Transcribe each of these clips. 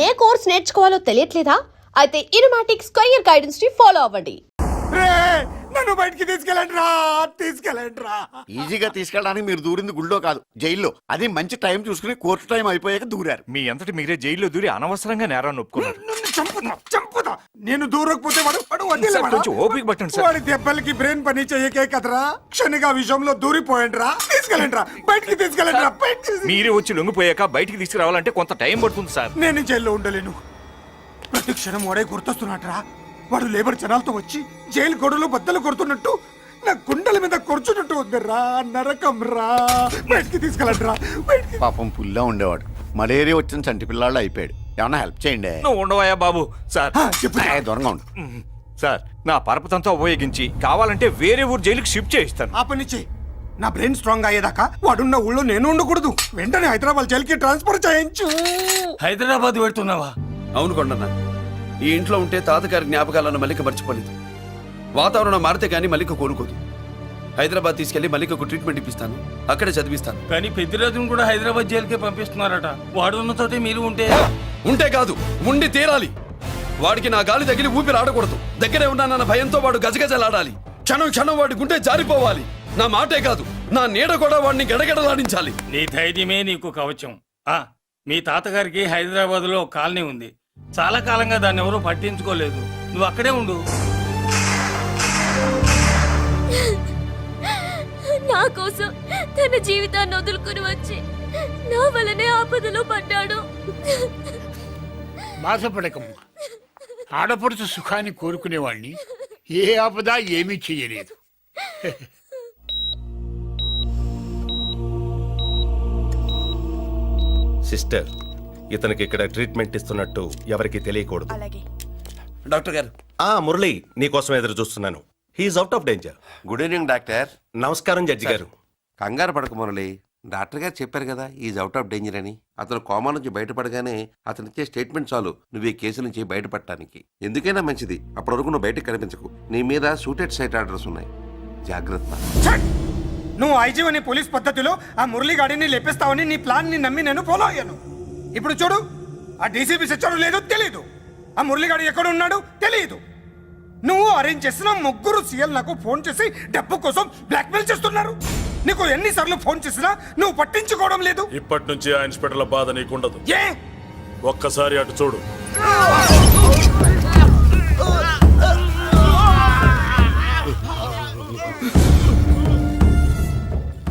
ఏ course నేర్చుకోవాలో తెలియట్లేదా? అయితే ఇనుమాటిక్ square guidance ని follow అవ్వండి. నన్ను బయటికి తీసుకెళ్ళండిరా. ఈజీగా తీసుకెళ్ళడానికి మీరు దూరింది గుళ్ళో కాదు, జైల్లో. అది మంచి టైం చూసుకుని కోర్టు టైం అయిపోయాక దూరారు. మీ అంతటి మీరే జైల్లో దూరి అనవసరంగా నేరాన్ని ఒప్పుకున్నారు. చంపుతా. నేను దూరకపోతే కొంచెం ఓపిక పట్టండి సార్. వాడి దెబ్బలకి బ్రెయిన్ పని చేయకే కదరా, క్షణిగా విషయంలో దూరిపోయండిరా. బయటికి తీసుకెళ్ళండిరా. మీరే వచ్చి లొంగిపోయాక బయటికి తీసుకురావాలంటే కొంత టైం పడుతుంది సార్. నేను జైల్లో ఉండలేను. ప్రతి క్షణం వాడే గుర్తొస్తున్నట్రా. వాడు లేబర్ జనాలతో వచ్చి జైలు గొడవలు బద్దలు కొడుతున్నట్టు నా గుండెల మీద కొడుచున్నట్టు ఉందిరా. నరకం రా. బయటికి తీసుకెళ్ళండిరా. పాపం పుల్లా ఉండేవాడు, మలేరియా వచ్చిన చంటి పిల్లాళ్ళు అయిపోయాడు. ఏమన్నా హెల్ప్ చేయండి. నువ్వు ఉండవయ్యా బాబు. సార్ దూరంగా ఉండు సార్, నా పరపతంతో ఉపయోగించి కావాలంటే వేరే ఊరు జైలుకి షిఫ్ట్ చేయిస్తాను. ఆ పని చెయ్యి. నా బ్రెయిన్ స్ట్రాంగ్ అయ్యేదాకా వాడున్న ఊళ్ళో నేను ఉండకూడదు. వెంటనే హైదరాబాద్ జైలుకి ట్రాన్స్ఫర్ చేయించు. హైదరాబాద్ పెడుతున్నావా? అవును కొండన్న, ఈ ఇంట్లో ఉంటే తాతగారి జ్ఞాపకాలను మల్లిక మర్చిపోలేదు. వాతావరణం మారితే కానీ మల్లిక కోలుకోదు. హైదరాబాద్ తీసుకెళ్లి మల్లికకు ట్రీట్మెంట్ ఇప్పిస్తాను, అక్కడే చదివిస్తాను. కానీ పెద్దిరాజును కూడా హైదరాబాద్ జైలుకే పంపిస్తున్నారట. వాడు ఉన్న చోటే మీరు ఉంటే కాదు, ఉండి తీరాలి. వాడికి నా గాలి తగిలి ఊపిరి ఆడకూడదు. దగ్గరే ఉన్నానన్న భయంతో వాడు గజగజలాడాలి. క్షణం క్షణం వాడి గుండె జారిపోవాలి. నా మాటే కాదు, నా నీడ కూడా వాడిని గడగడలాడించాలి. నీ ధైర్యమే నీకు కవచం. మీ తాతగారికి హైదరాబాద్ లో కాలనీ ఉంది. చాలా కాలంగా దాన్ని ఎవరూ పట్టించుకోలేదు. నువ్వు అక్కడే ఉండు. నా కోసం తన జీవితాన్ని వదులుకుని వచ్చి నా వల్లనే ఆపదలో పడ్డాడు. బాధపడకమ్మా. ఆడపడుచు సుఖాన్ని కోరుకునేవాణ్ణి ఏ ఆపద ఏమీ చెయ్యలేదు. సిస్టర్, ఇతనికి ఇక్కడ ట్రీట్మెంట్ ఇస్తున్నట్టు ఎవరికి తెలియకూడదు. డాక్టర్ గారు. మురళి, నీకోసం ఎదురు చూస్తున్నాను. He is out of danger. Good evening doctor. నమస్కారం జడ్జి గారు. కంగారు పడక మురళి, డాక్టర్ గారు చెప్పారు కదా ఈజ్ అవుట్ ఆఫ్ డేంజర్ అని. అతను కోమా నుంచి బయటపడగానే అతను ఇచ్చే స్టేట్మెంట్ చాలు నువ్వు ఈ కేసు నుంచి బయటపడటానికి. ఎందుకైనా మంచిది, అప్పటి వరకు నువ్వు బయటకు కనిపించకు. నీ మీద సూటెడ్ సైట్ ఆర్డర్స్ ఉన్నాయి, జాగ్రత్త. నువ్వు ఐజీవని పోలీస్ పద్ధతిలో ఆ మురళి గాడిని లేపేస్తావని నీ ప్లాన్ ని నమ్మి నేను ఫాలో అయ్యాను. ఇప్పుడు చూడు, ఆ డీసీపీ సచ్చాడు లేదో తెలియదు, ఆ మురళిగాడు ఎక్కడ ఉన్నాడు తెలియదు. నువ్వు అరేంజ్ చేసిన ముగ్గురు సీఎల్ నాకు ఫోన్ చేసి డబ్బు కోసం బ్లాక్మెయిల్ చేస్తున్నారు. నీకు ఎన్నిసార్లు ఫోన్ చేసినా నువ్వు పట్టించుకోవడం లేదు. ఇప్పటి నుంచి ఆ ఇన్స్పెక్టర్ల బాధ నీకుండదు. ఏ ఒక్కసారి అటు చూడు.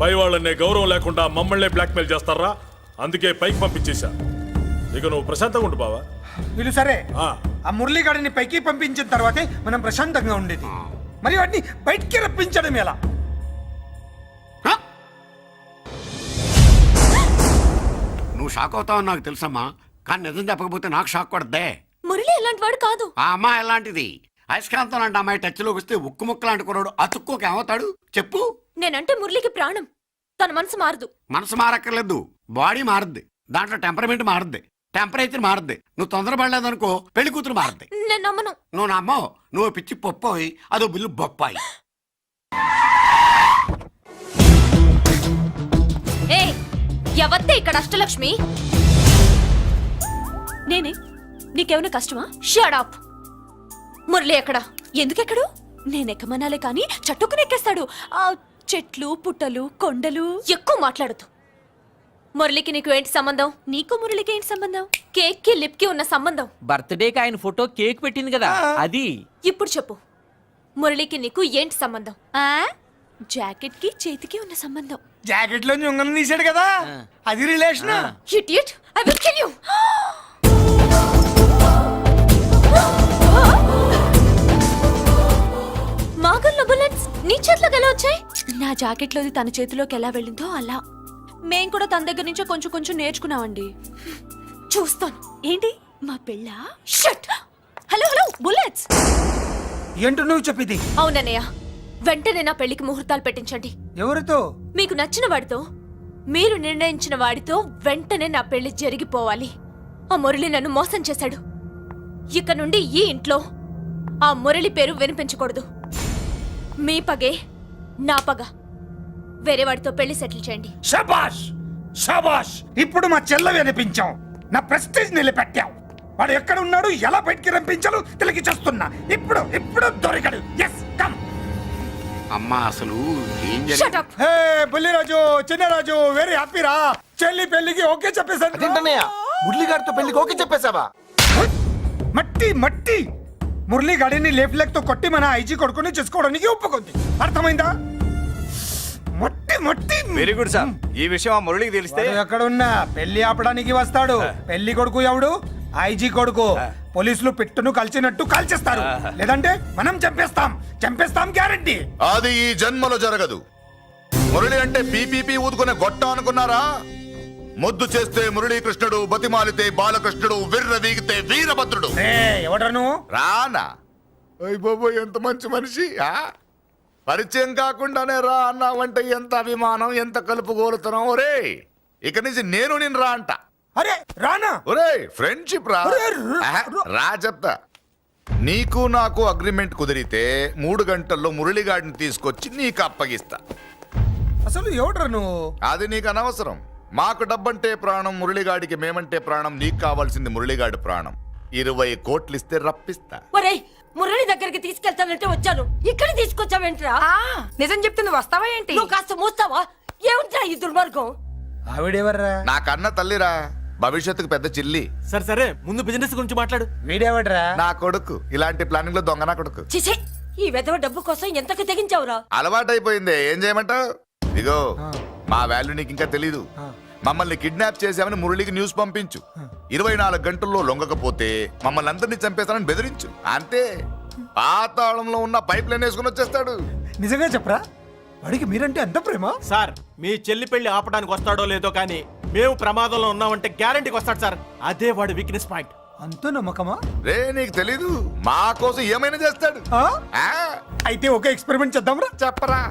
పై వాళ్ళనే గౌరవం లేకుండా మమ్మల్ని బ్లాక్మెయిల్ చేస్తారా? అందుకే పైకి పంపించేశా. ఇక నువ్వు ప్రశాంతంగా ఉండు బావా. వీళ్ళు సరే, ఆ మురళిగాడిని పైకి పంపించిన తర్వాతే మనం ప్రశాంతంగా ఉండేది. మరి వాటిని బయటికి రప్పించడం ఎలా? నువ్వు షాక్ అవుతావని నాకు తెలుసమ్మా, కానీ నిజం చెప్పకపోతే నాకు షాక్ కొడద్దే. మురళి ఎలాంటి వాడు కాదు. ఆ అమ్మాయి ఎలాంటిది? అయస్కాంతం లాంటి అమ్మాయి టచ్లోకి వస్తే ఉక్కు ముక్క లాంటి కుర్రాడు అతుక్కోకి ఏమవుతాడు చెప్పు? నేనంటే మురళికి ప్రాణం. తన మనసు మారదు. మనసు మారక్కర్లేదు, బాడీ మారుద్ది. దాంట్లో టెంపరమెంట్ మారుద్ది, టెంపరేచర్ మారుద్ది. నువ్వు తొందరపడలేదనుకో పెళ్లి కూతురు మారుద్ది. నేను నమ్మను. నువ్వు నమ్మవు. నువ్వు పిచ్చి పొప్పోయి, అదో బిల్లు బొప్పాయి. ఎవత్తే ఇక్కడ అష్టలక్ష్మి? నేనే. నీకేమైనా కష్టమా? Shut up. మురళి ఎక్కడ? ఎందుకెక్కడు? నేనెక్కమనాలే కానీ చట్టుకుని ఎక్కేస్తాడు. ఆ చెట్లు, పుట్టలు, కొండలు. ఎక్కువ మాట్లాడదు. మురళికి నీకు ఏంటి సంబంధం? నీకు మురళికి ఏంటి సంబంధం? కేక్ కి లిప్ కి ఉన్న సంబంధం. బర్త్డేకి ఆయన ఫోటో కేక్ పెట్టింది కదా, అది. ఇప్పుడు చెప్పు, మురళికి నీకు ఏంటి సంబంధం? జాకెట్ కి చేతికి ఉన్న సంబంధం. జాకెట్ లో ఉంగరం తీసాడు కదా, అది relation. Idiot, I will kill you. మాగల్లో బుల్లెట్స్ నీ చేతిలోకి ఎలా వచ్చాయి? నా జాకెట్ లోది తన చేతిలోకి ఎలా వెళ్ళిందో అలా. మేం కూడా తన దగ్గర నుంచే కొంచెం కొంచెం నేర్చుకున్నామండి. చూస్తాను. ఏంటి మా పెళ్ళ? షట్. Hello hello, bullets. ఏంటో నువ్వు చెప్పింది? అవునన్నయ్య, వెంటనే నా పెళ్లికి ముహూర్తాలు పెట్టించండి. ఎవరితో? మీకు నచ్చిన వాడితో, మీరు నిర్ణయించిన వాడితో వెంటనే నా పెళ్లి జరిగిపోవాలి. ఆ మురళి నన్ను మోసం చేశాడు. ఇక నుండి ఈ ఇంట్లో ఆ మురళి పేరు వినిపించకూడదు. మీ పగే నా పగ. వేరే వాడితో పెళ్లి సెటిల్ చేయండి. శబాష్ శబాష్, ఇప్పుడు మా చెల్ల వినిపించావు, నా ప్రెస్టీజ్ నిలబెట్టావు. వాడు ఎక్కడ ఉన్నాడు, ఎలా బయటికి రంపించాలో తెలికి చేస్తున్నా. ఇప్పుడు దొరికాడు. Yes come. అమ్మా అసలు ఏం Shut జరిగింది? up. Hey Bulliraju, Chinnaraju, very happy రా. చెల్లి పెళ్లికి ఓకే చెప్పేశాను. మురళిగాడితో పెళ్లికి ఓకే చెప్పేశావా? మట్టి మట్టి మురళిగాడిని లేఫ్ లెగ్ తో కొట్టి మన ఐజీ కొడుకుని చేసుకోవడానికి ఒప్పుకుంది. అర్థమైందా? మట్టి మట్టి. Very good sir. ఈ విషయం ఆ మురళికి తెలిస్తే వాడు ఎక్కడున్నా పెళ్లి ఆపడానికి వస్తాడు. పెళ్లి కొడుకు ఎవడు? ఐజీ కొడుకు. పోలీసులు పిట్టును కాల్చినట్టు కాల్చేస్తారు, లేదంటే మనం చంపేస్తాం గ్యారంటీ. అది ఈ జన్మలో జరగదు. మురళి అంటే పీపీపీ ఊదుకునే గొట్ట అనుకున్నారా? ముద్దు చేస్తే మురళీకృష్ణుడు, బతిమాలితే బాలకృష్ణుడు, విర్ర వీగితే వీరభద్రుడు. ఎవడను? రానా? అయ్య బాబు, ఎంత మంచి మనిషి. పరిచయం కాకుండానే రా అన్నావంటే ఎంత అభిమానం, ఎంత కలుపుగోలుతున్నావు. ఒరే, ఇక నుంచి నేను నిన్ను రా అంట. అరే రానా? ఒరే, ఫ్రెండ్షిప్ రా. ఆహా, రా చెప్తా. నీకు నాకు అగ్రిమెంట్ కుదిరితే 3 గంటల్లో మురళిగాడిని తీసుకొచ్చి నీకు అప్పగిస్తా. అసలు ఎవడరా నువ్వు? అది నీకు అనవసరం. మాకు డబ్బంటే ప్రాణం, మురళిగాడికి మేమంటే ప్రాణం. నీకు కావాల్సింది మురళిగాడి ప్రాణం. 20 కోట్లు ఇస్తే రప్పిస్తా. ఒరేయ్, మురళి దగ్గరికి తీసుకెళ్తానంటే వచ్చాను, ఇక్కడ తీసుకొచ్చావేంట్రా? నిజం చెప్తే నువ్వు వస్తావా ఏంటి? నువ్వు కాస్త మూస్తావా? ఏమిట్రా ఈ దుర్మార్గం? ఆవిడెవర్రా? నా కన్న తల్లిరా, భవిష్యత్తుకు పెద్ద చిల్లి. సరే ముందు బిజినెస్ గురించి మాట్లాడు. వీడేవడ్రా? నా కొడుకు. ఇలాంటి ప్లానింగ్ లో దొంగ నా కొడుకు. చిచి, ఈ వెధవ డబ్బు కోసం ఎంతకు తెగించావురా? అలవాటైపోయింది, ఏం చేయమంటావు? ఇగో, మా వాల్యూ నీకు ఇంకా తెలీదు. మమ్మల్ని కిడ్నాప్ చేశామని మురళికి న్యూస్ పంపించు. 24 గంటల్లో లొంగకపోతే మమ్మల్ని అందరినీ చంపేస్తానని బెదిరించు. అంతే. పాతాళంలో ఉన్న పైప్ లైన్ వేసుకుని వచ్చేస్తాడు. నిజంగా చెప్పరా? వాడికి మీరంటే ఎంత ప్రేమ? సార్, మీ చెల్లి పెళ్లి ఆపడానికి వస్తాడో లేదో కానీ మేము ప్రమాదంలో ఉన్నామంటే గ్యారంటీకి వస్తాడు సార్. అదే వాడి వీక్నెస్ పాయింట్. అంత నమ్మకమా? రే, నీకు తెలీదు. మా కోసం ఏమైనా చేస్తాడు. ఆ? అయితే ఒక ఎక్స్పెరిమెంట్ చేద్దాంరా. చెప్పరా.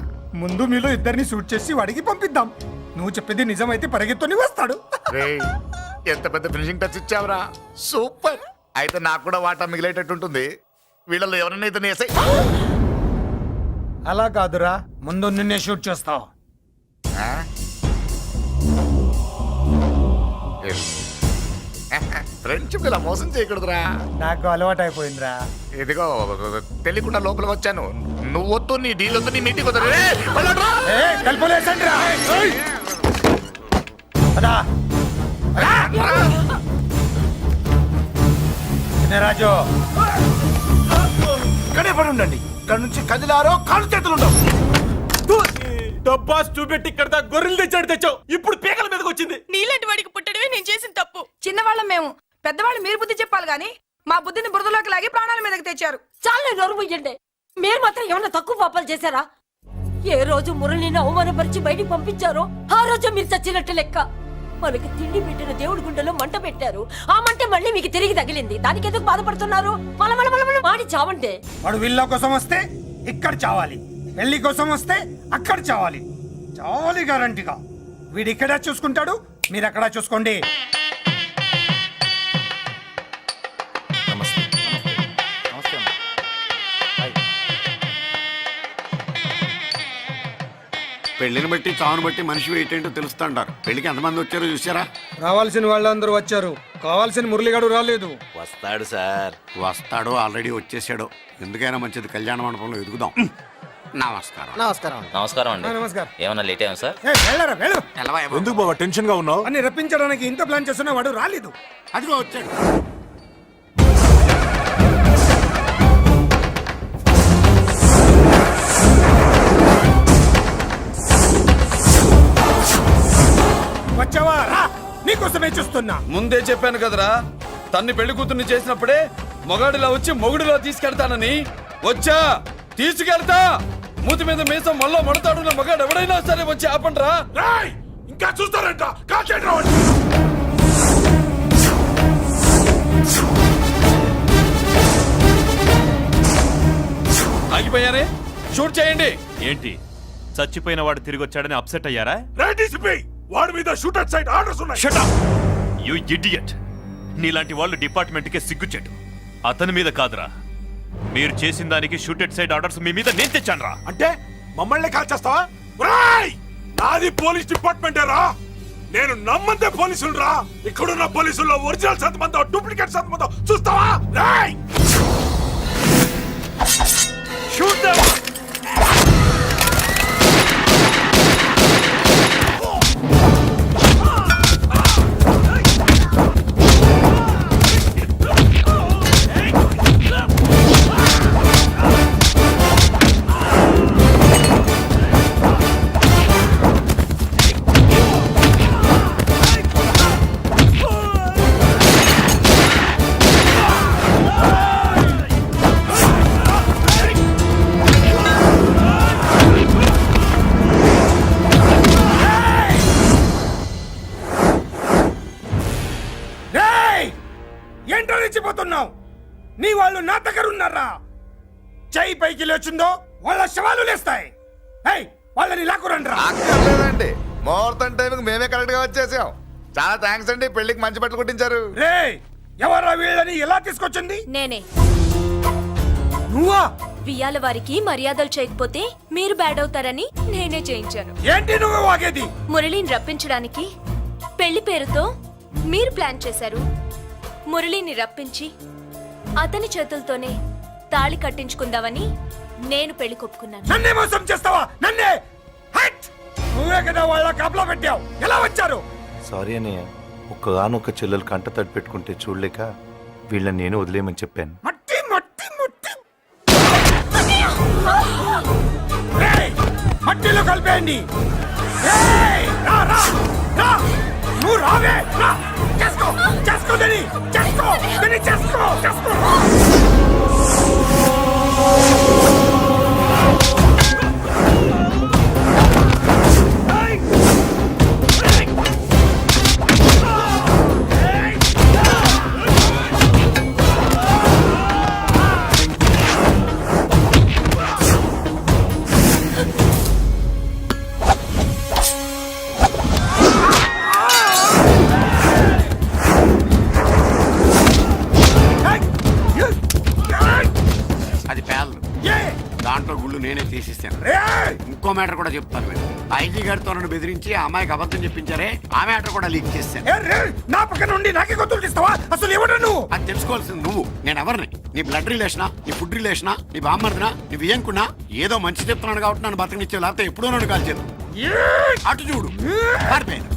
ముందు మీలో ఇద్దరిని షూట్ చేసి వాడికి పంపిద్దాం. నువ్వు చెప్పేది నిజమైతే పరిగెత్తుని వస్తాడు. రే, ఎంత పెద్ద ఫినిషింగ్ టచ్ ఇచ్చావురా. సూపర్. అయితే నాకు కూడా వాటా మిగిలేటట్టుంటుంది. వీళ్ళలో ఎవరైనా ఇతను వేసాయి. అలా కాదురా, ముందు నిన్నే షూట్ చేస్తావు. ఫ్రెండ్షిప్ ఇలా మోసం చేయకూడదురా. నాకు అలవాటు అయిపోయిందిరా. ఇదిగో, తెలియకుండా లోపలికి వచ్చాను. నువ్వు వద్దు, నీ డీల్ వద్దు, నీ మీటింగ్ వద్దు. కలుపులేసండిరా. రాజు ఇక్కడే పడి ఉండండి. ఇక్కడ నుంచి కదిలారో కాళ్ళు చేతులు ఉండవు. డబ్బాస్ చూపెట్టి ఇక్కడ దాకా గొర్రెలు తెచ్చావు. ఇప్పుడు పీకల మీదకి వచ్చింది. నీలాంటి వాడికి పుట్టడమే నేను చేసిన తప్పు. చిన్నవాళ్ళం మేము, పెద్దవాళ్ళు మీరు బుద్ధి చెప్పాలి గాని మా బుద్ధిని బురదలోకి లాగి ప్రాణాల మీదకి తెచ్చారు. చాలా నోరు ముయ్యండి. మీరు మాత్రం ఏమన్నా తక్కువ పాపాలు చేశారా? ఏ రోజు మురళిని అవమానపరిచి బయటికి పంపించారో ఆ రోజు మీరు చచ్చినట్టు లెక్క. మనకి తిండి పెట్టిన దేవుడి గుండెలో మంట పెట్టారు. ఆ మంట మళ్ళీ మీకు తిరిగి తగిలింది. దానికి ఎందుకు బాధపడుతున్నారు? మాడి చావంటే. వాడు విల్లా కోసం వస్తే ఇక్కడ చావాలి, పెళ్లి కోసం వస్తే అక్కడ చావాలి. చావాలి గ్యారంటీగా. వీడు ఇక్కడ చూసుకుంటాడు, మీరు అక్కడ చూసుకోండి. పెళ్లిని బట్టి చావును బట్టి మనిషి ఏంటో తెలుస్తుంటారు. పెళ్లికి ఎంతమంది వచ్చారో చూసారా? రావాల్సిన వాళ్ళందరూ వచ్చారు, కావాల్సిన మురళిగాడు రాలేదు. వస్తాడు సార్. వస్తాడు, ఆల్రెడీ వచ్చేసాడు. ఎందుకైనా మంచిది కళ్యాణ మండపంలో ఎదుగుదాం. నమస్కారం. నమస్కారం అండి. నమస్కారం. ఏమన్నా లేట్ అయ్యాం సార్? వెళ్ళరా వెళ్ళు. ఎందుకు బాబా టెన్షన్ గా ఉన్నావు? అని రప్పించడానికి ఇంత ప్లాన్ చేస్తున్నా వాడు రాలేదు. అదిగో వచ్చాడు. వచ్చావా? రా, నీకోసమే చూస్తున్నా. ముందే చెప్పాను కదరా, తన్ని పెళ్లి కూతుర్ని చేసినప్పుడే మొగాడిలా వచ్చి మొగుడిలో తీసుకెళ్తానని. వచ్చా, తీసుకెళ్తా. మూతి మీద మీసం మళ్ళా మడతాడున్న మగాడు ఎవడైనా సరే వచ్చి ఆపండ్రా. ఇంకా చూస్తారంట. ఆగిపోయారే, షూట్ చేయండి. ఏంటి, చచ్చిపోయిన వాడు తిరిగి వచ్చాడని అప్సెట్ అయ్యారా? వాడి మీద షూటర్ సైడ్ ఆర్డర్స్ ఉన్నాయి. Shut up! You idiot! నీలాంటి వాళ్ళు డిపార్ట్మెంట్కే సిగ్గుచెట్టు. అతని మీద కాదురా, మీరు చేసిన దానికి షూటెడ్ సైడ్ ఆర్డర్స్ మీ మీద నేను తెచ్చాను రా. అంటే మమ్మల్ని కాల్ చేస్తావా? నాది పోలీస్ డిపార్ట్మెంట్ రా. నేను నమ్మందే పోలీసులు రా. ఇక్కడున్న పోలీసుల్లో ఒరిజినల్ సత్మంతో డూప్లికేట్ సత్మంతో చూస్తావా? రేయ్! Shoot them! రేయ్! ఏంటో రెచ్చిపోతున్నావు? నీ వాళ్ళు నా దగ్గర ఉన్నారా? చెయ్యి పైకి లేచుందో వాళ్ళ శవాలు లేస్తాయి. ఏయ్, వాళ్ళని లాక్కురండ్రా. అక్కర్లేదండి, ముహూర్తం టైంకి మేమే కరెక్ట్ గా వచ్చేసాం. చాలా థ్యాంక్స్ అండి, పెళ్లికి మంచి బట్టలు కుట్టించారు. రేయ్, ఎవరా వీళ్ళని ఎలా తీసుకొచ్చింది? నేనే. నువ్వా? వియ్యాల వారికి మర్యాదలు చేయకపోతే మీరు బ్యాడ్ అవుతారని నేనే చేయించాను. ఏంటి నువ్వు వాగేది? మురళిని రప్పించడానికి పెళ్లి పేరుతో మీరు ప్లాన్ చేశారు. మురళిని రప్పించి అతని చేతులతోనే తాళి కట్టించుకుందామని నేను పెళ్లి కొప్పుకున్నాను. నన్నే మోసం చేస్తావా? నన్నే? హట్! నువ్వే కదా వాళ్ళ కాపలా పెట్టావు. ఎలా వచ్చారు? సారీ అన్నయ్య, ఒక్కగానొక్క చెల్లెలు కంట తడి పెట్టుకుంటే చూడలేక వీళ్ళని నేను వదిలేయమని చెప్పాను. మట్టి మట్టి మట్టి రేయ్, మట్టిలో కలిపేయండి. రేయ్, రా, రా, రా. నువ్వు రావే, రా. చేసుకో, చేసుకో దీన్ని, చేసుకో, దీన్ని చేసుకో, చేసుకో. అది పేదలు, దాంట్లో గుళ్ళు నేనే తీసిస్తాను. ఇంకో మ్యాటర్ కూడా చెప్తాను. మీరు ఐజీ గారితో నన్ను బెదిరించి ఆ అమ్మాయికి అబద్ధం చెప్పించారే, ఆ మ్యాటర్ కూడా లీక్ చేస్తాను. నా పక్కన నుండి నాకే గొంతులు తీస్తావా? అసలు ఎవరు నువ్వు? అది తెలుసుకోవాల్సింది నువ్వు. నేను ఎవరిని? నీ బ్లడ్ రిలేషనా, నీ ఫుడ్ రిలేషనా, నీ బామ్మర్దినా, నీ వియ్యంకున్నా? ఏదో మంచి చెప్తున్నాను కాబట్టి నన్ను బతకనిచ్చే, లేకపోతే ఎప్పుడో నన్ను కాల్చేది. అటు చూడు, పారిపోయాను.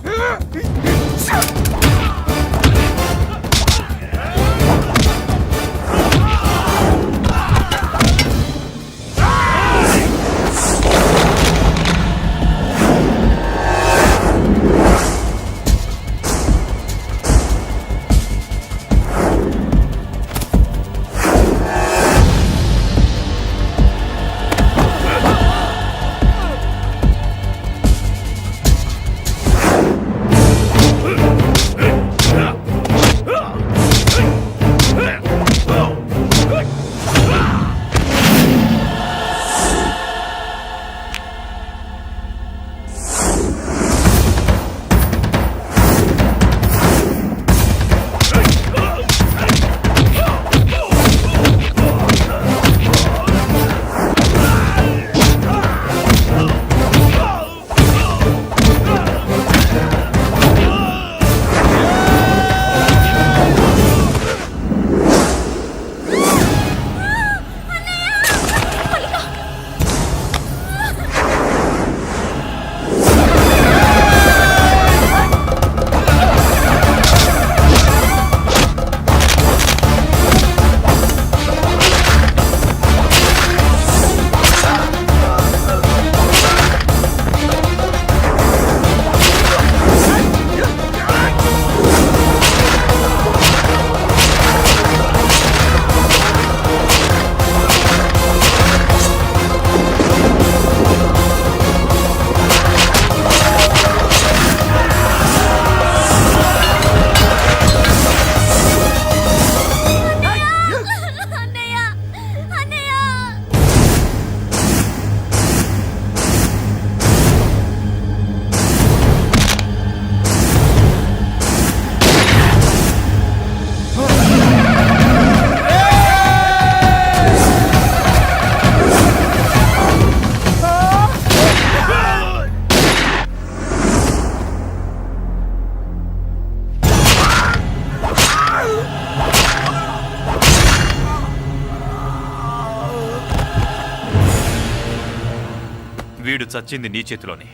వీడు చచ్చింది నీ చేతిలోనే,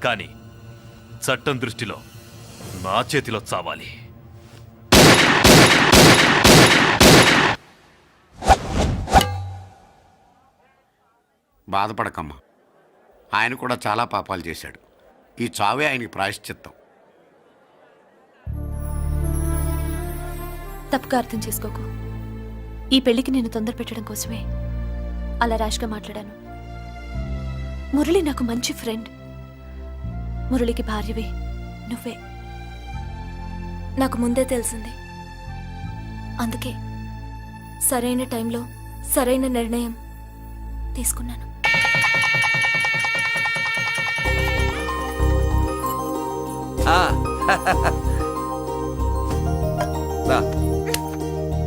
కానీ చట్టం దృష్టిలో నా చేతిలో చావాలి. బాధపడకమ్మా, ఆయన కూడా చాలా పాపాలు చేశాడు. ఈ చావే ఆయనకి ప్రాయశ్చిత్తం. తప్పుగా అర్థం చేసుకోకు. ఈ పెళ్లికి నేను తొందర పెట్టడం కోసమే అలా ర్యాష్గా మాట్లాడాను. మురళి నాకు మంచి ఫ్రెండ్. మురళికి భార్యవి నువ్వే. నాకు ముందే తెలిసింది. అందుకే సరైన టైంలో సరైన నిర్ణయం తీసుకున్నాను.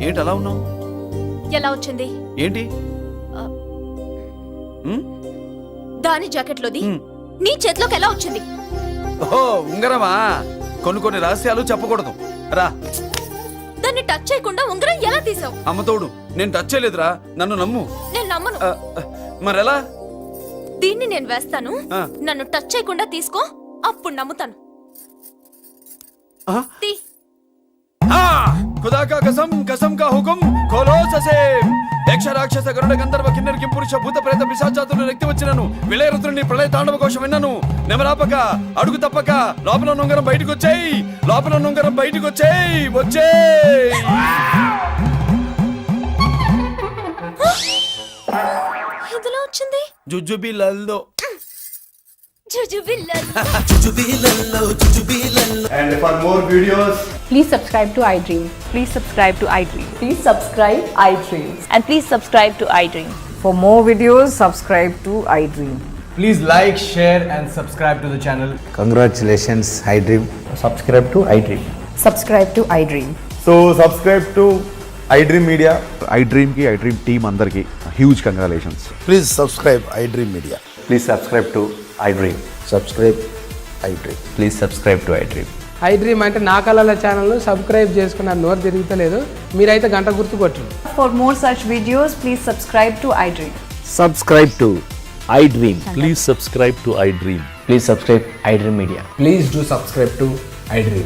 ఏంటి అలా ఉన్నావు? ఎలా వచ్చింది? ఏంటి? దాని జాకెట్లోది నీ చేతిలోకి ఎలా వచ్చింది? ఓహో, ఉంగరమా? కొన్ని రహస్యాలు చెప్పకూడదు. రా. దాన్ని టచ్ చేయకుండా ఉంగరం ఎలా తీసావు? అమ్మతోడు, నేను టచ్ చేయలేదురా, నన్ను నమ్ము. నేను నమ్మను. మరెలా? దీన్ని నేను వేస్తాను, ఆ. నన్ను టచ్ చేయకుండా తీసుకో, అప్పుడు నమ్ముతాను. తీ. खुदा का कसम, कसम का हुकुम, खोलो ससे. యక్ష రాక్షస గరుడ గంధర్వ కిన్నెర కింపురుష భూత ప్రేత పిశాచాతులు రెక్తి వచ్చినను విలయరుద్రుని ప్రళయ తాండవ కోశం విన్నను. నెమరాపక అడుగు తప్పక లోపల నుంగరం బయటకు వచ్చేయి, లోపల నుంగరం బయటకు వచ్చేయి, వచ్చేయి. ఇదిలా వచ్చింది జుజుబి లల్లో. And for more videos, Please subscribe to iDream. Please subscribe to iDream. Please subscribe iDream. And please subscribe to iDream. For more videos, subscribe to iDream. please like, share, and subscribe to the channel. Congratulations iDream. Subscribe to iDream. Subscribe to iDream. So subscribe to iDream Media. iDream ki iDream team andarki huge congratulations. Please subscribe iDream media. Please subscribe to iDream. Subscribe iDream. Please subscribe to iDream. iDream అంటే నా కళల channel subscribe చేసుకున్న నోరు తిరుగుతలేదు. మీరైతే గంట గుర్తు కొట్టండి. For more such videos, please subscribe to iDream. Subscribe to iDream. Please subscribe to iDream. Please subscribe iDream Media. Please do subscribe to iDream.